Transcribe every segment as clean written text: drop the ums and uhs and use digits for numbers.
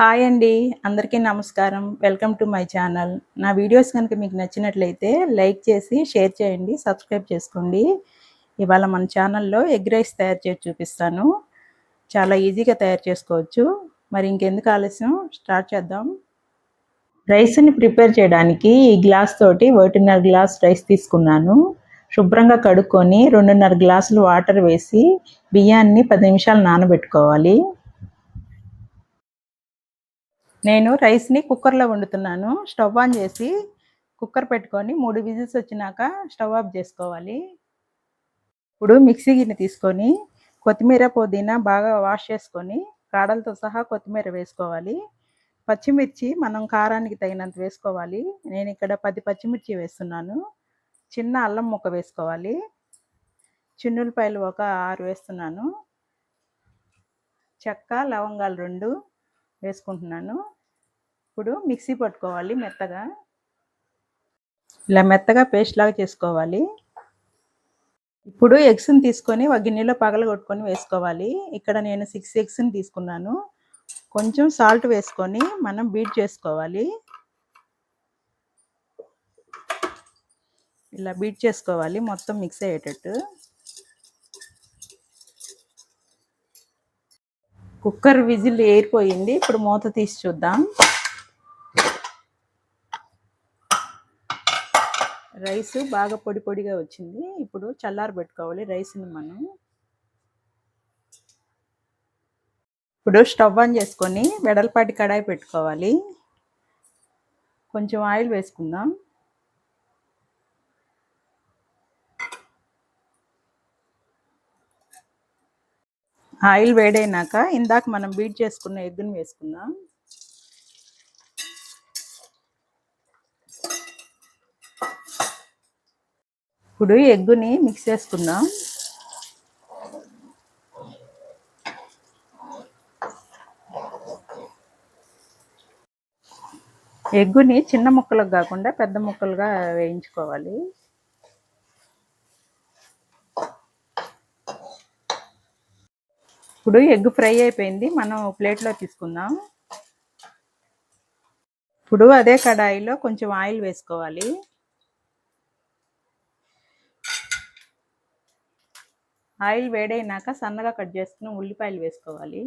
Hi అండి. అందరికీ నమస్కారం. Welcome to my channel. నా వీడియోస్ కనుక మీకు నచ్చినట్లయితే లైక్ చేసి, షేర్ చేయండి, సబ్స్క్రైబ్ చేసుకోండి. ఇవాళ మన ఛానల్‌లో ఎగ్ రైస్ తయారు చేసి చూపిస్తాను. చాలా ఈజీగా తయారు చేసుకోవచ్చు. మరి ఇంకెందుకు ఆలస్యం స్టార్ట్ చేద్దాం. రైస్‌ని ప్రిపేర్ చేయడానికి ఈ గ్లాస్ తోటి 1.5 గ్లాస్ రైస్ తీసుకున్నాను. శుభ్రంగా కడుక్కొని 2.5 గ్లాసులు వాటర్ వేసి బియ్యాన్ని 10 నిమిషాలు నానబెట్టుకోవాలి. నేను రైస్‌ని కుక్కర్‌లో వండుతున్నాను. స్టవ్ ఆన్ చేసి కుక్కర్ పెట్టుకొని 3 విజిల్స్ వచ్చినాక స్టవ్ ఆఫ్ చేసుకోవాలి. ఇప్పుడు మిక్సీ గిన్నె తీసుకొని కొత్తిమీర, పుదీనా బాగా వాష్ చేసుకొని కాడలతో సహా కొత్తిమీర వేసుకోవాలి. పచ్చిమిర్చి మనం కారానికి తగినంత వేసుకోవాలి. నేను ఇక్కడ 10 పచ్చిమిర్చి వేస్తున్నాను. చిన్న అల్లం ముక్క వేసుకోవాలి. చిన్నుల్లిపాయలు ఒక 6 వేస్తున్నాను. చెక్క, లవంగాలు 2 వేసుకుంటున్నాను. ఇప్పుడు మిక్సీ పట్టుకోవాలి మెత్తగా. ఇలా మెత్తగా పేస్ట్ లాగా చేసుకోవాలి. ఇప్పుడు ఎగ్స్‌ని తీసుకొని ఒక గిన్నెలో పగలగొట్టుకొని వేసుకోవాలి. ఇక్కడ నేను 6 ఎగ్స్‌ని తీసుకున్నాను. కొంచెం సాల్ట్ వేసుకొని మనం బీట్ చేసుకోవాలి. ఇలా బీట్ చేసుకోవాలి మొత్తం మిక్స్ అయ్యేటట్టు. కుక్కర్ విజిల్ ఏరిపోయింది. ఇప్పుడు మూత తీసి చూద్దాం. రైస్ బాగా పొడి పొడిగా వచ్చింది. ఇప్పుడు చల్లారబెట్టుకోవాలి రైస్‌ని మనం. ఇప్పుడు స్టవ్ ఆన్ చేసుకొని వెడల్పాటి కడాయి పెట్టుకోవాలి. కొంచెం ఆయిల్ వేసుకుందాం. ఆయిల్ వేడైనాక ఇందాక మనం బీట్ చేసుకున్న ఎగ్గుని వేసుకుందాం. ఇప్పుడు ఎగ్గుని మిక్స్ చేసుకుందాం. ఎగ్గుని చిన్న ముక్కలకు కాకుండా పెద్ద ముక్కలుగా వేయించుకోవాలి. ఇప్పుడు ఎగ్ ఫ్రై అయిపోయింది. మనం ప్లేట్లో తీసుకుందాం. ఇప్పుడు అదే కడాయిలో కొంచెం ఆయిల్ వేసుకోవాలి. ఆయిల్ వేడైనాక సన్నగా కట్ చేసుకున్న ఉల్లిపాయలు వేసుకోవాలి.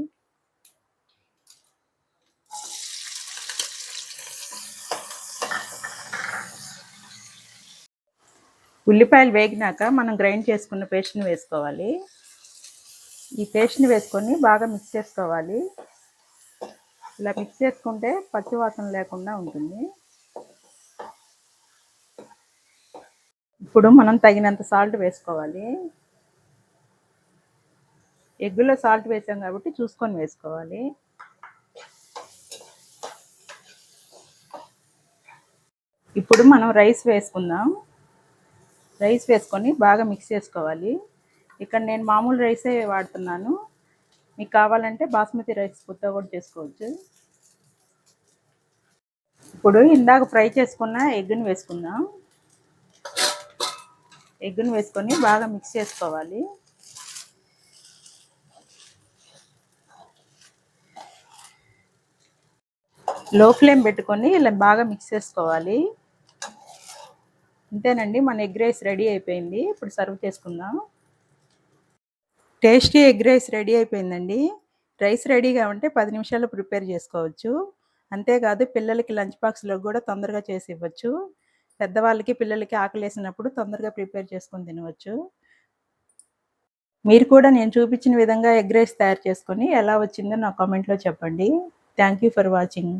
ఉల్లిపాయలు వేగినాక మనం గ్రైండ్ చేసుకున్న పేస్ట్ని వేసుకోవాలి. ఈ పేస్ట్ని వేసుకొని బాగా మిక్స్ చేసుకోవాలి. ఇలా మిక్స్ చేసుకుంటే పచ్చివాసన లేకుండా ఉంటుంది. ఇప్పుడు మనం తగినంత సాల్ట్ వేసుకోవాలి. ఎగ్గులో సాల్ట్ వేసాం కాబట్టి చూసుకొని వేసుకోవాలి. ఇప్పుడు మనం రైస్ వేసుకుందాం. రైస్ వేసుకొని బాగా మిక్స్ చేసుకోవాలి. ఇక్కడ నేను మామూలు రైసే వాడుతున్నాను. మీకు కావాలంటే బాస్మతి రైస్తో కూడా చేసుకోవచ్చు. ఇప్పుడు ఇందాక ఫ్రై చేసుకున్న ఎగ్గుని వేసుకుందాం. ఎగ్గుని వేసుకొని బాగా మిక్స్ చేసుకోవాలి. లో ఫ్లేమ్ పెట్టుకొని ఇలా బాగా మిక్స్ చేసుకోవాలి. అంతేనండి, మన ఎగ్ రైస్ రెడీ అయిపోయింది. ఇప్పుడు సర్వ్ చేసుకుందాం. టేస్టీ ఎగ్ రైస్ రెడీ అయిపోయిందండి. రైస్ రెడీగా ఉంటే 10 నిమిషాల్లో ప్రిపేర్ చేసుకోవచ్చు. అంతేకాదు పిల్లలకి లంచ్ బాక్స్‌లో కూడా తొందరగా చేసి ఇవ్వచ్చు. పెద్దవాళ్ళకి, పిల్లలకి ఆకలేసినప్పుడు తొందరగా ప్రిపేర్ చేసుకొని తినవచ్చు. మీరు కూడా నేను చూపించిన విధంగా ఎగ్ రైస్ తయారు చేసుకొని ఎలా వచ్చిందో నా కామెంట్‌లో చెప్పండి. Thank you for watching.